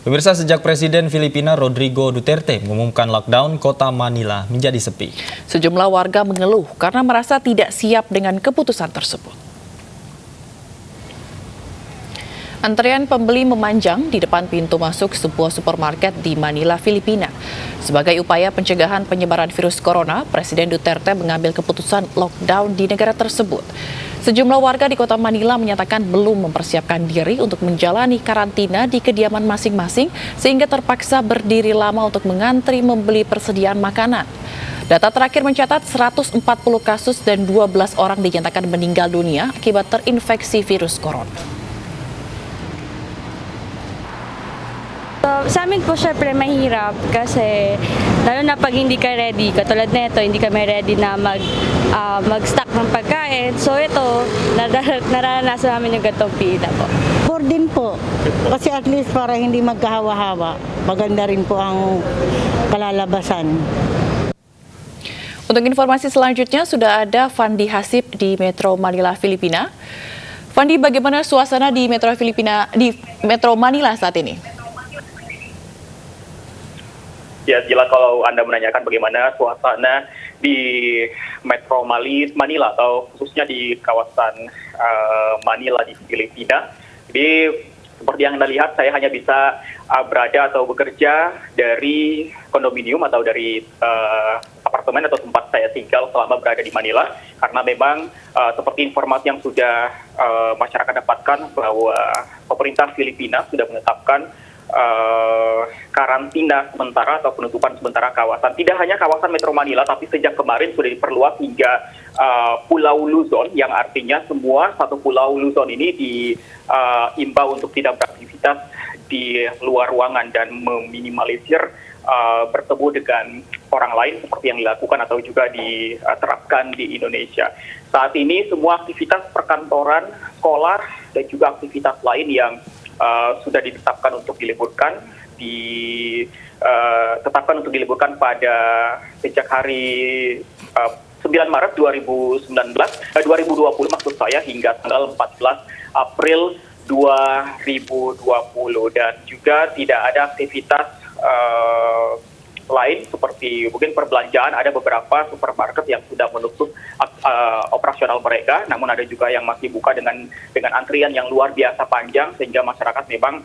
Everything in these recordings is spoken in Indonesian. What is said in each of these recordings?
Pemirsa, sejak Presiden Filipina Rodrigo Duterte mengumumkan lockdown, kota Manila menjadi sepi. Sejumlah warga mengeluh karena merasa tidak siap dengan keputusan tersebut. Antrean pembeli memanjang di depan pintu masuk sebuah supermarket di Manila, Filipina. Sebagai upaya pencegahan penyebaran virus corona, Presiden Duterte mengambil keputusan lockdown di negara tersebut. Sejumlah warga di kota Manila menyatakan belum mempersiapkan diri untuk menjalani karantina di kediaman masing-masing sehingga terpaksa berdiri lama untuk mengantri membeli persediaan makanan. Data terakhir mencatat 140 kasus dan 12 orang dinyatakan meninggal dunia akibat terinfeksi virus corona. Sa amin po syempre mahirap kasi lalo na pag hindi ka ready, katulad nito, hindi kami ready na mag-stock ng pagkain. So ito, nararanasan namin yung ganitong pila po. Poor din po, kasi at least para hindi magkahawa-hawa, maganda rin po ang kalalabasan. Untuk informasi selanjutnya sudah ada Fandi Hasib di Metro Manila, Filipina. Fandi, bagaimana suasana di Metro Manila saat ini? Ya, jelas kalau Anda menanyakan bagaimana suasana di Metro Manila atau khususnya di kawasan Manila di Filipina. Jadi seperti yang Anda lihat, saya hanya bisa berada atau bekerja dari kondominium atau dari apartemen atau tempat saya tinggal selama berada di Manila. Karena memang seperti informasi yang sudah masyarakat dapatkan bahwa pemerintah Filipina sudah menetapkan karantina sementara atau penutupan sementara kawasan. Tidak hanya kawasan Metro Manila, tapi sejak kemarin sudah diperluas hingga Pulau Luzon, yang artinya semua satu Pulau Luzon ini diimbau untuk tidak beraktivitas di luar ruangan dan meminimalisir bertemu dengan orang lain seperti yang dilakukan atau juga diterapkan di Indonesia. Saat ini semua aktivitas perkantoran, sekolah, dan juga aktivitas lain yang sudah ditetapkan untuk diliburkan diliburkan pada sejak hari 9 Maret 2020 maksud saya hingga tanggal 14 April 2020, dan juga tidak ada aktivitas lain seperti mungkin perbelanjaan. Ada beberapa supermarket yang sudah menutup operasional mereka, namun ada juga yang masih buka dengan antrian yang luar biasa panjang, sehingga masyarakat memang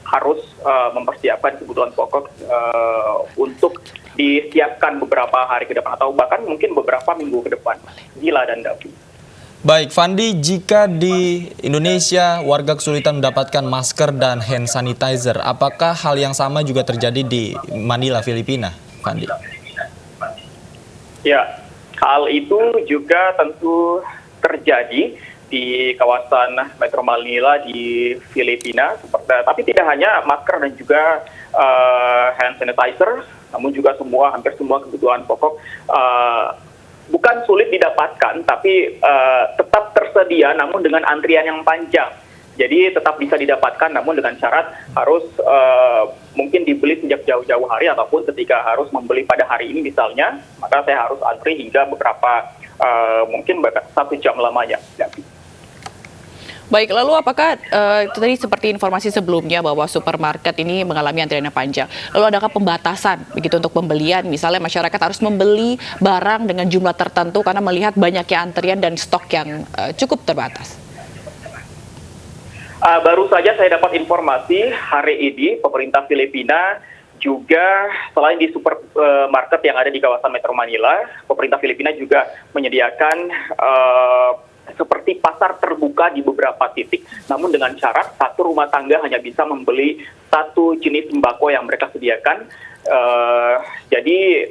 harus mempersiapkan kebutuhan pokok untuk disiapkan beberapa hari ke depan atau bahkan mungkin beberapa minggu ke depan. Gila dan Davi. Baik, Fandi, jika di Indonesia warga kesulitan mendapatkan masker dan hand sanitizer, apakah hal yang sama juga terjadi di Manila, Filipina, Fandi? Ya, hal itu juga tentu terjadi di kawasan Metro Manila di Filipina, tapi tidak hanya masker dan juga hand sanitizer, namun juga hampir semua kebutuhan pokok bukan sulit didapatkan, tapi tetap tersedia namun dengan antrian yang panjang. Jadi tetap bisa didapatkan namun dengan syarat harus mungkin dibeli sejak jauh-jauh hari, ataupun ketika harus membeli pada hari ini misalnya, maka saya harus antri hingga beberapa mungkin 1 jam lamanya. Baik, lalu apakah tadi seperti informasi sebelumnya bahwa supermarket ini mengalami antrian yang panjang? Lalu adakah pembatasan begitu untuk pembelian? Misalnya masyarakat harus membeli barang dengan jumlah tertentu karena melihat banyaknya antrian dan stok yang cukup terbatas. Baru saja saya dapat informasi hari ini pemerintah Filipina juga selain di supermarket yang ada di kawasan Metro Manila, pemerintah Filipina juga menyediakan seperti pasar terbuka di beberapa titik, namun dengan syarat satu rumah tangga hanya bisa membeli satu jenis sembako yang mereka sediakan. Jadi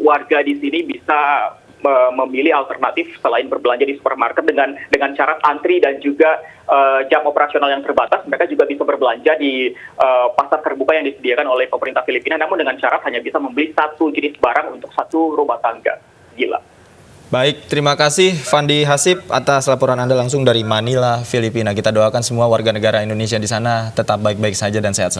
warga di sini bisa memilih alternatif selain berbelanja di supermarket dengan syarat antri dan juga jam operasional yang terbatas. Mereka juga bisa berbelanja di pasar terbuka yang disediakan oleh pemerintah Filipina, namun dengan syarat hanya bisa membeli satu jenis barang untuk satu rumah tangga. Gila. Baik, terima kasih Fandi Hasib atas laporan Anda langsung dari Manila, Filipina. Kita doakan semua warga negara Indonesia di sana tetap baik-baik saja dan sehat selalu.